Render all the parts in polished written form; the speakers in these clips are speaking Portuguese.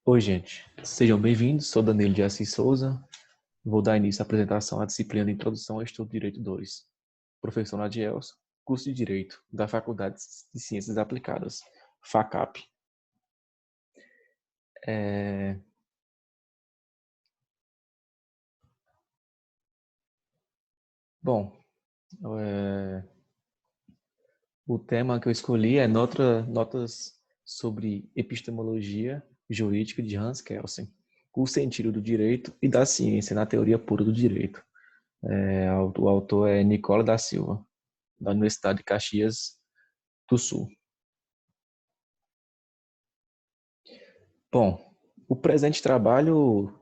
Oi, gente. Sejam bem-vindos. Sou Danilo de Assis Souza. Vou dar início à apresentação à disciplina de Introdução ao Estudo de Direito 2. Professor Nadielso, curso de Direito da Faculdade de Ciências Aplicadas, FACAP. Bom, o tema que eu escolhi é notas sobre epistemologia jurídica de Hans Kelsen, o sentido do direito e da ciência na teoria pura do direito. O autor é Nicola da Silva, da Universidade de Caxias do Sul. Bom, o presente trabalho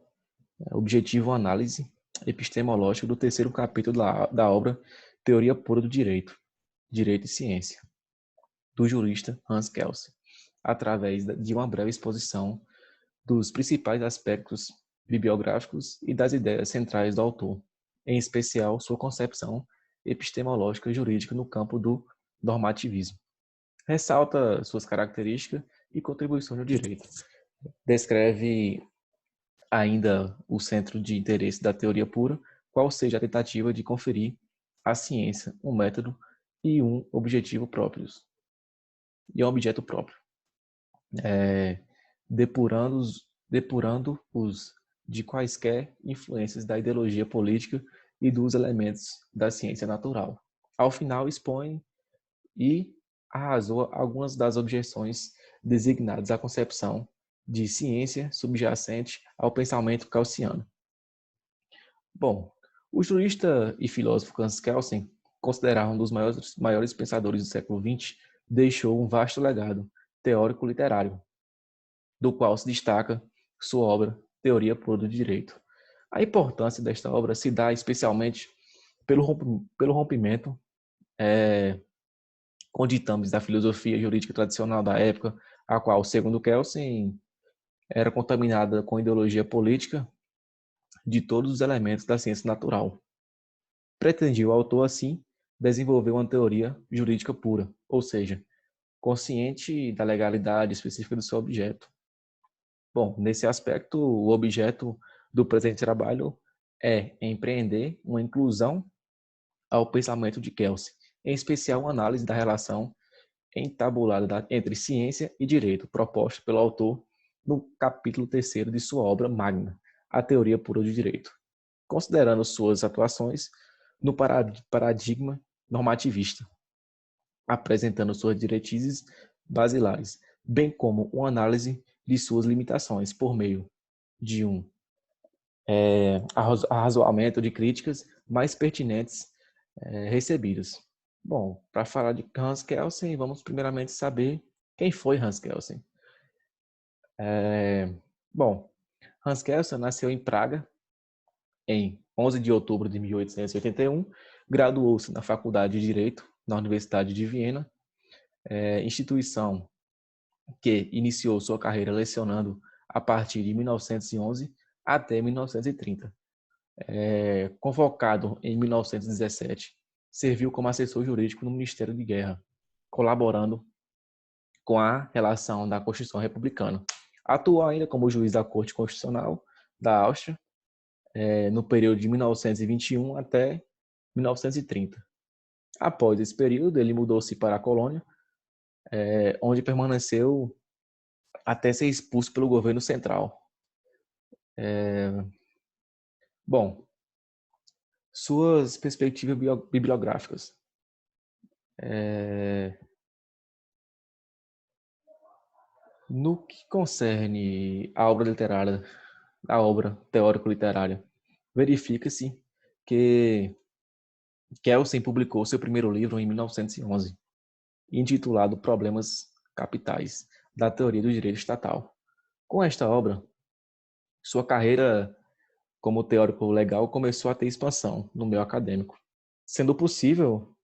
objetivo análise epistemológica do terceiro capítulo da obra Teoria Pura do Direito, Direito e Ciência, do jurista Hans Kelsen, através de uma breve exposição dos principais aspectos bibliográficos e das ideias centrais do autor, em especial sua concepção epistemológica jurídica no campo do normativismo. Ressalta suas características e contribuições no direito. Descreve ainda o centro de interesse da teoria pura, qual seja a tentativa de conferir à ciência um método e um objetivo próprios, e um objeto próprio, depurando-os de quaisquer influências da ideologia política e dos elementos da ciência natural. Ao final, expõe e arrasou algumas das objeções designadas à concepção de ciência subjacente ao pensamento gaussiano. Bom, o jurista e filósofo Hans Kelsen, considerado um dos maiores pensadores do século XX, deixou um vasto legado teórico-literário, do qual se destaca sua obra Teoria Pura do Direito. A importância desta obra se dá especialmente pelo rompimento com ditames da filosofia jurídica tradicional da época, a qual, segundo Kelsen, era contaminada com ideologia política de todos os elementos da ciência natural. Pretendia o autor, assim, desenvolver uma teoria jurídica pura, ou seja, consciente da legalidade específica do seu objeto. Bom, nesse aspecto, o objeto do presente trabalho é empreender uma inclusão ao pensamento de Kelsen, em especial uma análise da relação entabulada entre ciência e direito, proposta pelo autor no capítulo 3º de sua obra magna, A Teoria Pura do Direito, considerando suas atuações no paradigma normativista, apresentando suas diretrizes basilares, bem como uma análise de suas limitações por meio de um arrazoamento de críticas mais pertinentes recebidas. Bom, para falar de Hans Kelsen, vamos primeiramente saber quem foi Hans Kelsen. Bom, Hans Kelsen nasceu em Praga em 11 de outubro de 1881, graduou-se na Faculdade de Direito na Universidade de Viena, instituição que iniciou sua carreira lecionando a partir de 1911 até 1930. Convocado em 1917, serviu como assessor jurídico no Ministério de Guerra, colaborando com a relação da Constituição Republicana. Atuou ainda como juiz da Corte Constitucional da Áustria, no período de 1921 até 1930. Após esse período, ele mudou-se para a Colônia, onde permaneceu até ser expulso pelo governo central. Bom, suas perspectivas bibliográficas. No que concerne a obra literária, a obra teórico-literária, verifica-se que Kelsen publicou seu primeiro livro em 1911, intitulado Problemas Capitais da Teoria do Direito Estatal. Com esta obra, sua carreira como teórico legal começou a ter expansão no meio acadêmico, sendo possível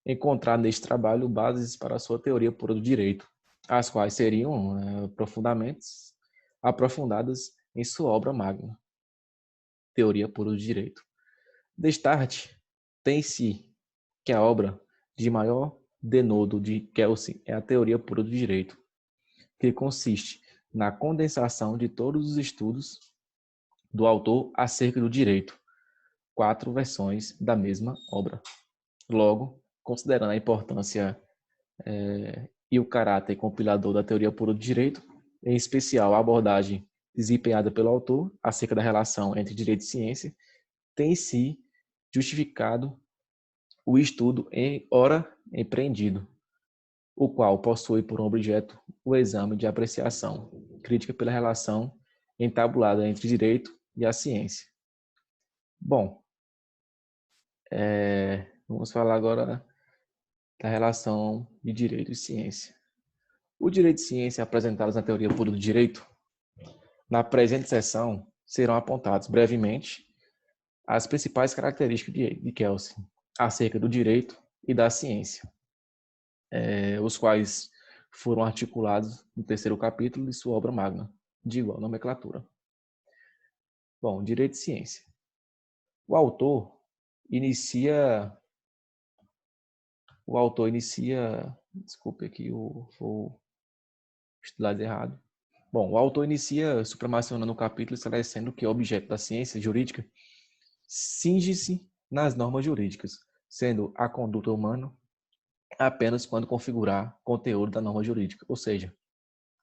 encontrar neste trabalho bases para a sua teoria pura do direito, as quais seriam aprofundadas em sua obra magna, Teoria Pura do Direito. Destarte tem-se que a obra de maior denodo de Kelsen é a Teoria Pura do Direito, que consiste na condensação de todos os estudos do autor acerca do direito, 4 versões da mesma obra. Logo, considerando a importância e o caráter compilador da teoria pura do direito, em especial a abordagem desempenhada pelo autor acerca da relação entre direito e ciência, tem se justificado o estudo ora empreendido, o qual possui por objeto o exame de apreciação crítica pela relação entabulada entre direito e a ciência. Bom, vamos falar agora da relação de direito e ciência. O direito e ciência apresentados na teoria pura do direito, na presente seção, serão apontados brevemente as principais características de Kelsen acerca do direito e da ciência, os quais foram articulados no 3º capítulo de sua obra magna, de igual nomenclatura. Bom, direito e ciência. O autor inicia, desculpe aqui o estudado errado. Bom, o autor inicia supramacionando o capítulo estabelecendo que o objeto da ciência jurídica cinge-se nas normas jurídicas, sendo a conduta humana apenas quando configurar conteúdo da norma jurídica. Ou seja,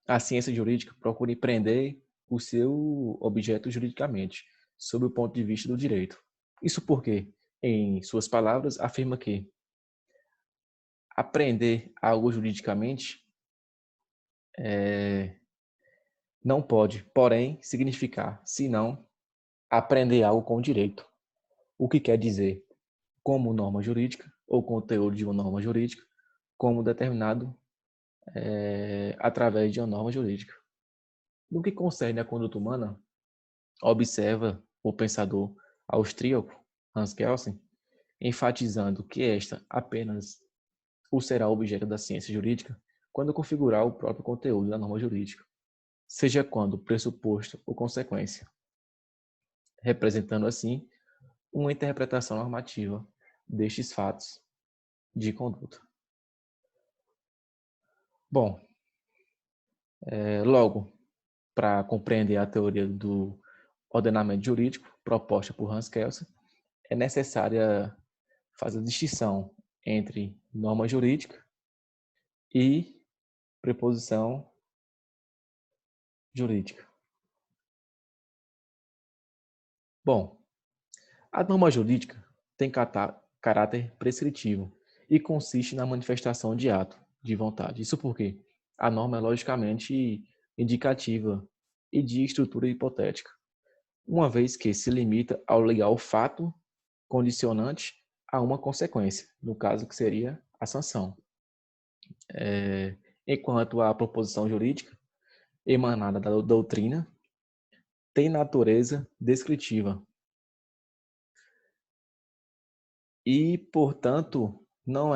a ciência jurídica procura empreender o seu objeto juridicamente, sob o ponto de vista do direito. Isso porque, em suas palavras, afirma que aprender algo juridicamente não pode, porém, significar, senão, aprender algo com direito. O que quer dizer, como norma jurídica, ou conteúdo de uma norma jurídica, como determinado através de uma norma jurídica. No que concerne à conduta humana, observa o pensador austríaco Hans Kelsen, enfatizando que esta apenas o será objeto da ciência jurídica quando configurar o próprio conteúdo da norma jurídica, seja quando pressuposto ou consequência, representando assim uma interpretação normativa destes fatos de conduta. Bom, logo, para compreender a teoria do ordenamento jurídico proposta por Hans Kelsen, é necessária fazer a distinção entre norma jurídica e preposição jurídica. Bom, a norma jurídica tem caráter prescritivo e consiste na manifestação de ato de vontade. Isso porque a norma é logicamente indicativa e de estrutura hipotética, uma vez que se limita ao legal fato condicionante a uma consequência, no caso que seria a sanção. Enquanto a proposição jurídica, emanada da doutrina, tem natureza descritiva e, portanto, não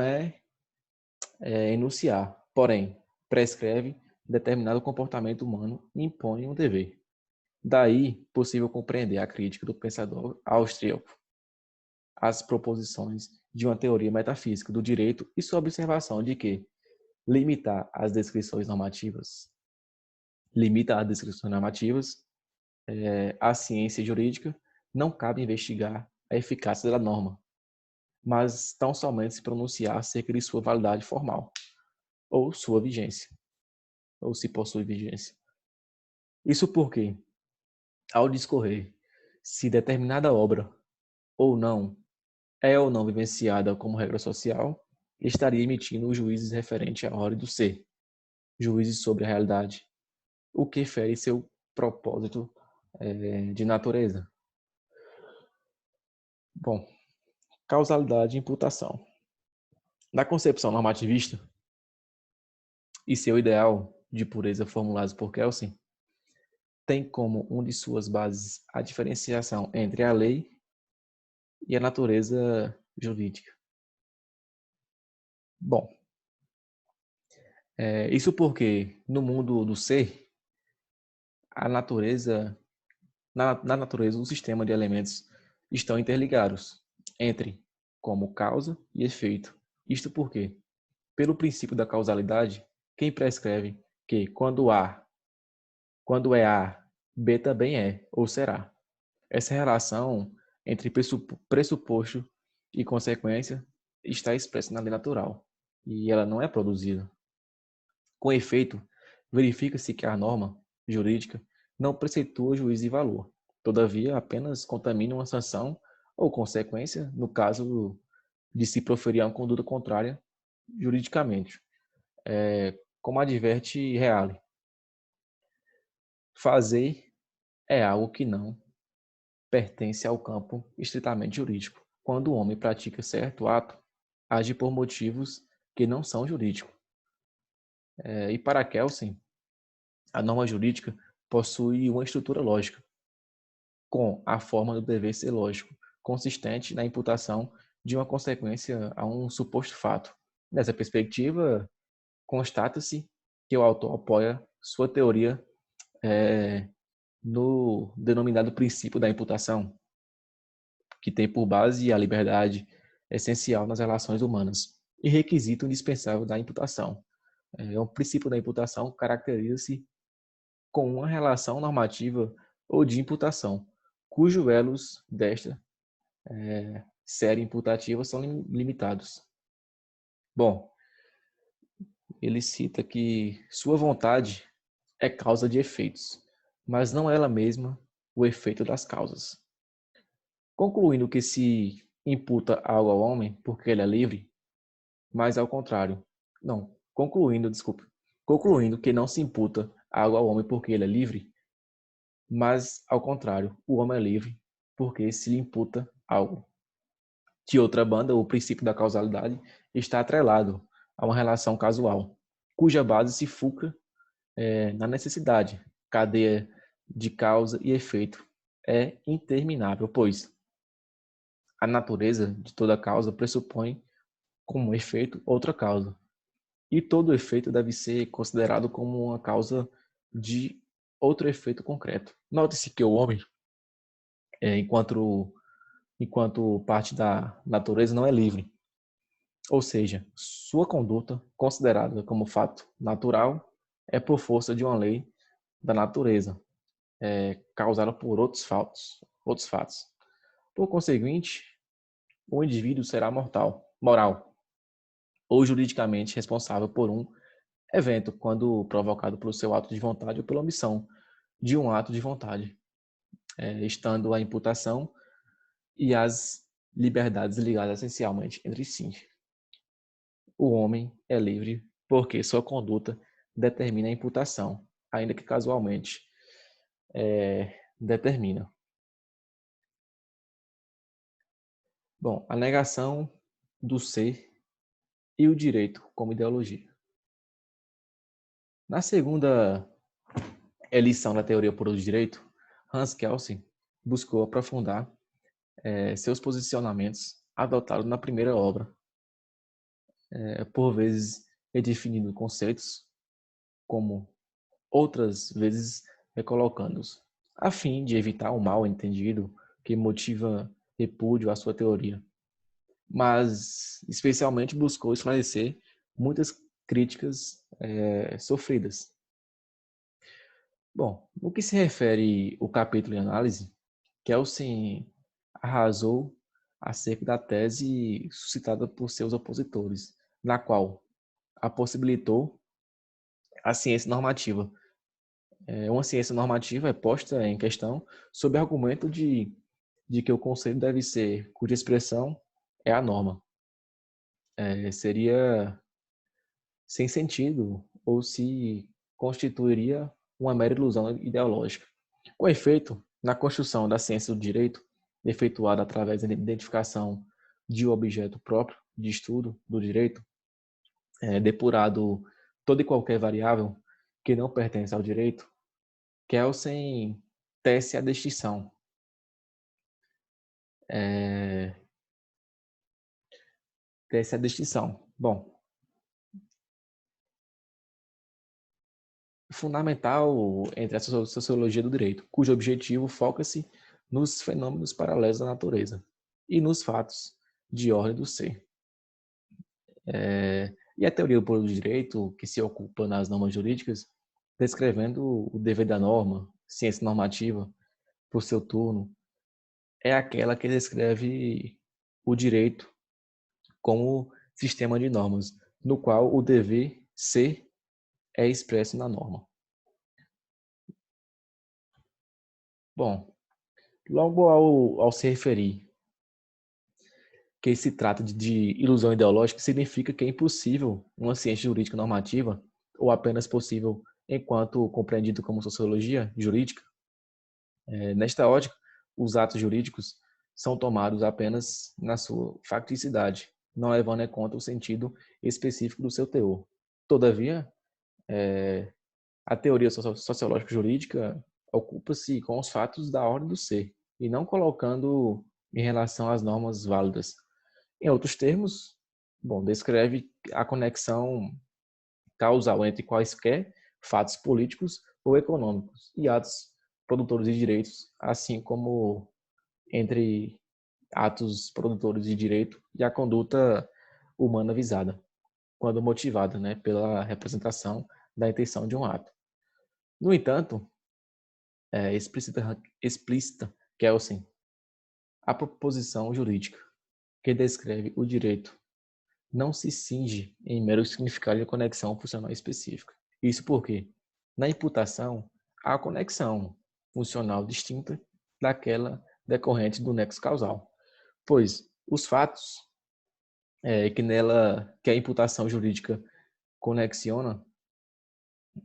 enunciar, porém, prescreve determinado comportamento humano e impõe um dever. Daí, possível compreender a crítica do pensador austríaco às proposições de uma teoria metafísica do direito e sua observação de que limita as descrições normativas, a ciência jurídica, não cabe investigar a eficácia da norma, mas tão somente se pronunciar acerca de sua validade formal, ou sua vigência, ou se possui vigência. Isso porque, ao discorrer se determinada obra ou não é ou não vivenciada como regra social, estaria emitindo os juízes referentes à ordem do ser, juízes sobre a realidade, o que fere seu propósito de natureza. Bom, causalidade e imputação. Na concepção normativista e seu ideal de pureza formulados por Kelsen, tem como uma de suas bases a diferenciação entre a lei e a natureza jurídica. Bom, isso porque no mundo do ser, a natureza, na natureza, o sistema de elementos estão interligados entre como causa e efeito. Isto porque, pelo princípio da causalidade, quem prescreve que quando A Quando é A, B também é ou será. Essa relação entre pressuposto e consequência está expressa na lei natural e ela não é produzida. Com efeito, verifica-se que a norma jurídica não preceitua juízo de valor, todavia apenas contamina uma sanção ou consequência no caso de se proferir uma conduta contrária juridicamente. Como adverte Reale, fazer é algo que não pertence ao campo estritamente jurídico. Quando o homem pratica certo ato, age por motivos que não são jurídicos. E para Kelsen, a norma jurídica possui uma estrutura lógica, com a forma do dever ser lógico, consistente na imputação de uma consequência a um suposto fato. Nessa perspectiva, constata-se que o autor apoia sua teoria no denominado princípio da imputação, que tem por base a liberdade essencial nas relações humanas e requisito indispensável da imputação. O princípio da imputação caracteriza-se com uma relação normativa ou de imputação, cujos elos desta série imputativa são limitados. Bom, ele cita que sua vontade é causa de efeitos, mas não ela mesma o efeito das causas. Concluindo que se imputa algo ao homem porque ele é livre, mas ao contrário. Não, concluindo que não se imputa algo ao homem porque ele é livre, mas ao contrário, o homem é livre porque se lhe imputa algo. De outra banda, o princípio da causalidade está atrelado a uma relação casual, cuja base se fulcra na necessidade, cadeia de causa e efeito é interminável, pois a natureza de toda causa pressupõe como efeito outra causa, e todo efeito deve ser considerado como uma causa de outro efeito concreto. Note-se que o homem, enquanto parte da natureza, não é livre. Ou seja, sua conduta, considerada como fato natural, é por força de uma lei da natureza, causada por outros fatos. Por conseguinte, o indivíduo será moral, ou juridicamente responsável por um evento quando provocado pelo seu ato de vontade ou pela omissão de um ato de vontade, estando a imputação e as liberdades ligadas essencialmente entre si. O homem é livre porque sua conduta determina a imputação, ainda que casualmente determina. Bom, a negação do ser e o direito como ideologia. Na segunda lição da teoria pura do direito, Hans Kelsen buscou aprofundar seus posicionamentos adotados na primeira obra, por vezes redefinindo conceitos, como outras vezes recolocando-os, a fim de evitar o mal entendido que motiva repúdio à sua teoria. Mas, especialmente, buscou esclarecer muitas críticas sofridas. Bom, no que se refere ao capítulo em análise, Kelsen arrasou acerca da tese suscitada por seus opositores, na qual a possibilitou a ciência normativa. Uma ciência normativa é posta em questão sob o argumento de que o conceito deve ser, cuja expressão é a norma. Seria sem sentido ou se constituiria uma mera ilusão ideológica. Com efeito, na construção da ciência do direito, efetuada através da identificação de um objeto próprio de estudo do direito, depurado toda e qualquer variável que não pertence ao direito, Kelsen tece a distinção. Tece a distinção. Bom, fundamental entre a sociologia do direito, cujo objetivo foca-se nos fenômenos paralelos da natureza e nos fatos de ordem do ser. E a teoria do direito, que se ocupa nas normas jurídicas, descrevendo o dever da norma, ciência normativa, por seu turno, é aquela que descreve o direito como sistema de normas, no qual o dever ser é expresso na norma. Bom, logo ao se referir que se trata de ilusão ideológica, significa que é impossível uma ciência jurídica normativa, ou apenas possível enquanto compreendido como sociologia jurídica. Nesta ótica, os atos jurídicos são tomados apenas na sua facticidade, não levando em conta o sentido específico do seu teor. Todavia, a teoria sociológica jurídica ocupa-se com os fatos da ordem do ser, e não colocando em relação às normas válidas. Em outros termos, descreve a conexão causal entre quaisquer fatos políticos ou econômicos e atos produtores de direitos, assim como entre atos produtores de direito e a conduta humana visada, quando motivada, pela representação da intenção de um ato. No entanto, explícita Kelsen a proposição jurídica que descreve o direito não se cinge em mero significado de conexão funcional específica. Isso porque, na imputação, há conexão funcional distinta daquela decorrente do nexo causal, pois os fatos que a imputação jurídica conexiona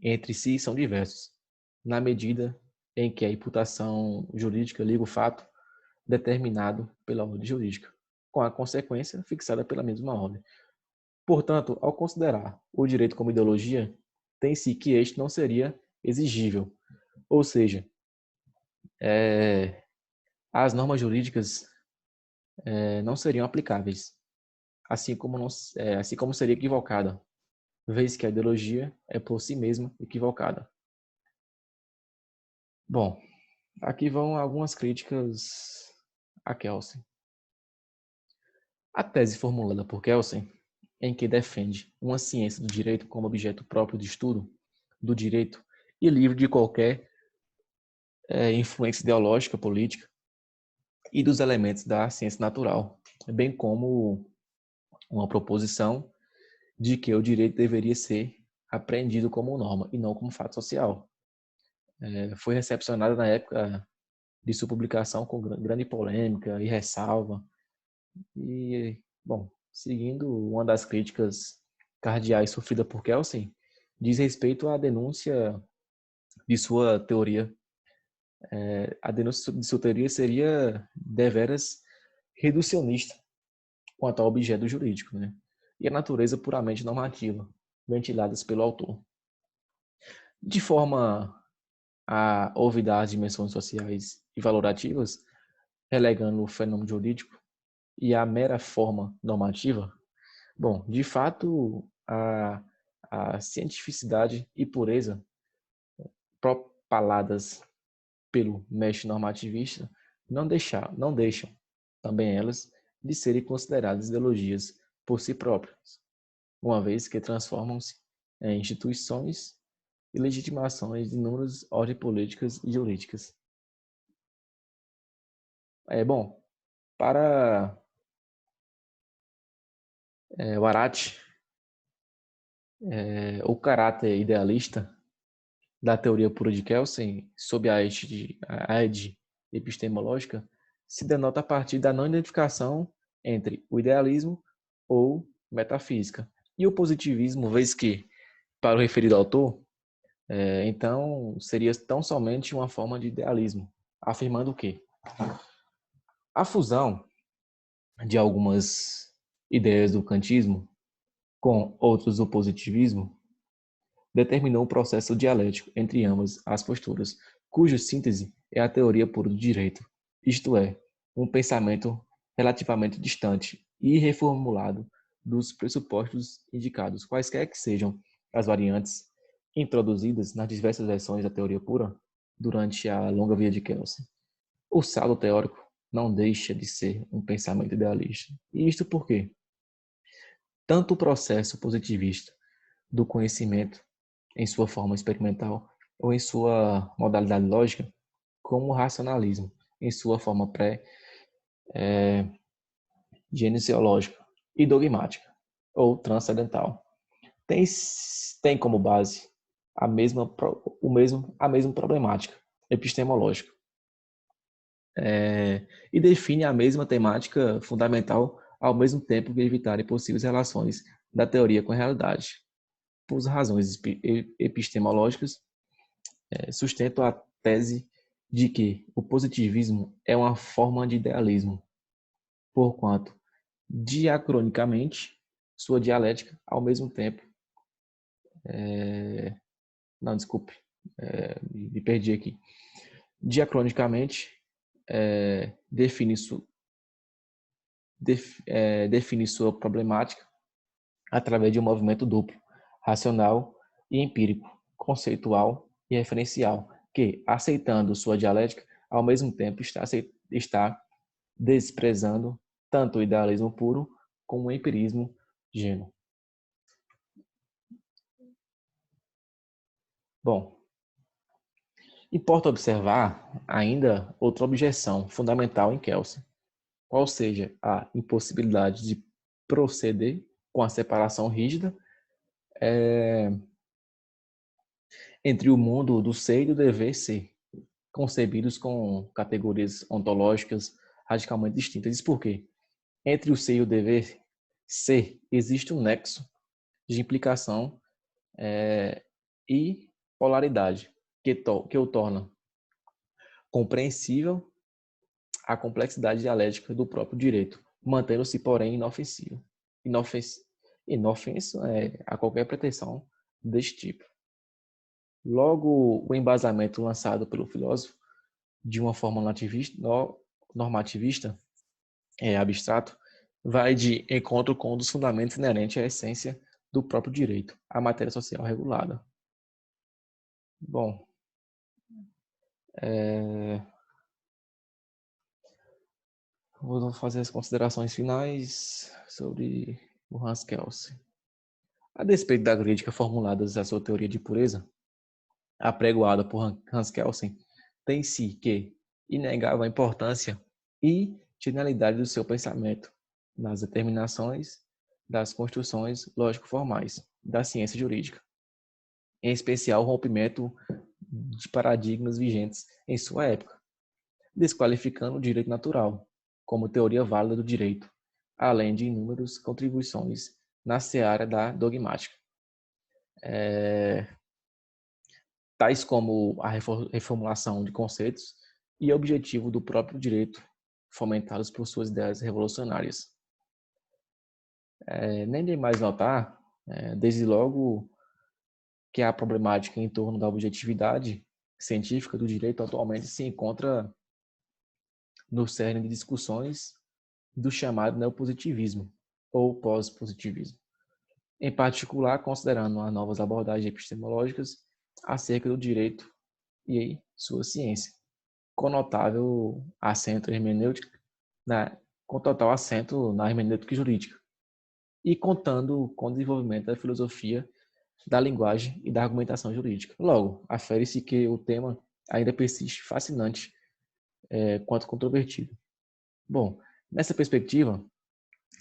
entre si são diversos, na medida em que a imputação jurídica liga o fato determinado pela ordem jurídica, com a consequência fixada pela mesma ordem. Portanto, ao considerar o direito como ideologia, tem-se que este não seria exigível, ou seja, as normas jurídicas não seriam aplicáveis, assim como seria equivocada, vez que a ideologia é por si mesma equivocada. Bom, aqui vão algumas críticas a Kelsen. A tese formulada por Kelsen, em que defende uma ciência do direito como objeto próprio de estudo do direito e livre de qualquer influência ideológica, política e dos elementos da ciência natural, bem como uma proposição de que o direito deveria ser apreendido como norma e não como fato social. Foi recepcionada na época de sua publicação com grande polêmica e ressalva. E, seguindo uma das críticas cardeais sofrida por Kelsen, diz respeito à denúncia de sua teoria. A denúncia de sua teoria seria deveras reducionista quanto ao objeto jurídico, e a natureza puramente normativa, ventiladas pelo autor. De forma a olvidar as dimensões sociais e valorativas, relegando o fenômeno jurídico e a mera forma normativa, de fato, a cientificidade e pureza propaladas pelo mestre normativista não deixam também elas de serem consideradas ideologias por si próprias, uma vez que transformam-se em instituições e legitimações de inúmeras ordens políticas e jurídicas. Para o Arati, o caráter idealista da teoria pura de Kelsen, sob a égide epistemológica, se denota a partir da não identificação entre o idealismo ou metafísica e o positivismo, vez que, para o referido autor, então seria tão somente uma forma de idealismo, afirmando que a fusão de algumas ideias do kantismo com outras do positivismo determinou um processo dialético entre ambas as posturas, cuja síntese é a teoria pura do direito, isto é, um pensamento relativamente distante e reformulado dos pressupostos indicados, quaisquer que sejam as variantes introduzidas nas diversas versões da teoria pura durante a longa vida de Kelsen. O saldo teórico não deixa de ser um pensamento idealista. E isto porque tanto o processo positivista do conhecimento em sua forma experimental ou em sua modalidade lógica, como o racionalismo, em sua forma pré-genesiológica e dogmática, ou transcendental. Tem como base a mesma problemática epistemológica, e define a mesma temática fundamental ao mesmo tempo que evitar possíveis relações da teoria com a realidade. Por razões epistemológicas, sustento a tese de que o positivismo é uma forma de idealismo, porquanto, diacronicamente, sua dialética, ao mesmo tempo... Não, desculpe, me perdi aqui. Diacronicamente, define sua problemática através de um movimento duplo, racional e empírico, conceitual e referencial, que, aceitando sua dialética, ao mesmo tempo está desprezando tanto o idealismo puro como o empirismo gênuo. Bom, importa observar ainda outra objeção fundamental em Kelsen, qual seja a impossibilidade de proceder com a separação rígida entre o mundo do ser e do dever ser, concebidos com categorias ontológicas radicalmente distintas. Isso porque entre o ser e o dever ser existe um nexo de implicação e polaridade que o torna compreensível a complexidade dialética do próprio direito, mantendo-se, porém, inofenso a qualquer pretensão deste tipo. Logo, o embasamento lançado pelo filósofo de uma forma normativista, abstrato, vai de encontro com um dos fundamentos inerentes à essência do próprio direito, a matéria social regulada. Bom, vou fazer as considerações finais sobre o Hans Kelsen. A despeito da crítica formulada à sua teoria de pureza, apregoada por Hans Kelsen, tem-se que inegável a importância e genialidade do seu pensamento nas determinações das construções lógico-formais da ciência jurídica, em especial o rompimento de paradigmas vigentes em sua época, desqualificando o direito natural como teoria válida do direito, além de inúmeras contribuições na seara da dogmática, tais como a reformulação de conceitos e objetivo do próprio direito, fomentados por suas ideias revolucionárias. Nem demais notar, desde logo, que a problemática em torno da objetividade científica do direito atualmente se encontra no cerne de discussões do chamado neopositivismo ou pós-positivismo, em particular considerando as novas abordagens epistemológicas acerca do direito e sua ciência, com notável acento hermenêutica, com total acento na hermenêutica jurídica, e contando com o desenvolvimento da filosofia da linguagem e da argumentação jurídica. Logo, afere-se que o tema ainda persiste fascinante quanto controvertido. Bom, nessa perspectiva,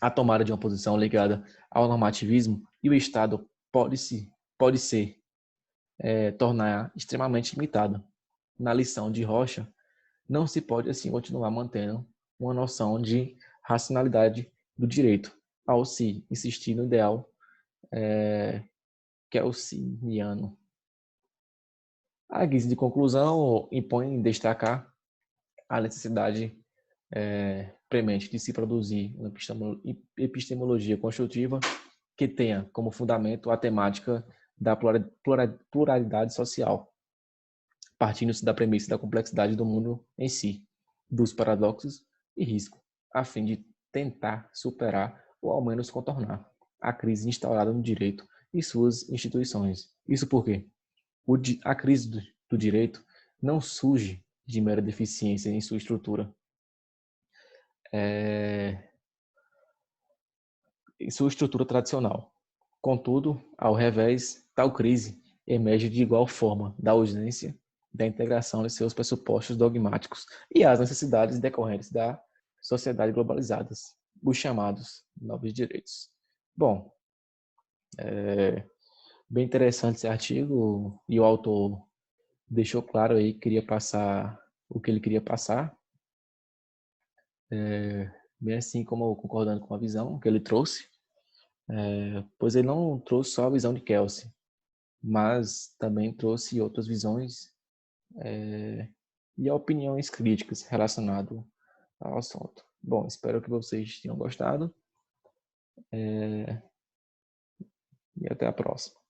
a tomada de uma posição ligada ao normativismo e o Estado pode ser tornar extremamente limitada. Na lição de Rocha, não se pode assim continuar mantendo uma noção de racionalidade do direito, ao se insistir no ideal kelseniano. A guisa de conclusão, impõe destacar a necessidade premente de se produzir uma epistemologia construtiva que tenha como fundamento a temática da pluralidade social, partindo-se da premissa da complexidade do mundo em si, dos paradoxos e riscos, a fim de tentar superar ou ao menos contornar a crise instaurada no direito e suas instituições. Isso porque a crise do direito não surge de mera deficiência em sua estrutura, em sua estrutura tradicional. Contudo, ao revés, tal crise emerge de igual forma da ausência da integração de seus pressupostos dogmáticos e as necessidades decorrentes da sociedade globalizadas, os chamados novos direitos. Bom, bem interessante esse artigo e o autor deixou claro aí que queria passar o que ele queria passar, bem assim como concordando com a visão que ele trouxe, pois ele não trouxe só a visão de Kelsey, mas também trouxe outras visões e opiniões críticas relacionadas ao assunto. Bom, espero que vocês tenham gostado e até a próxima.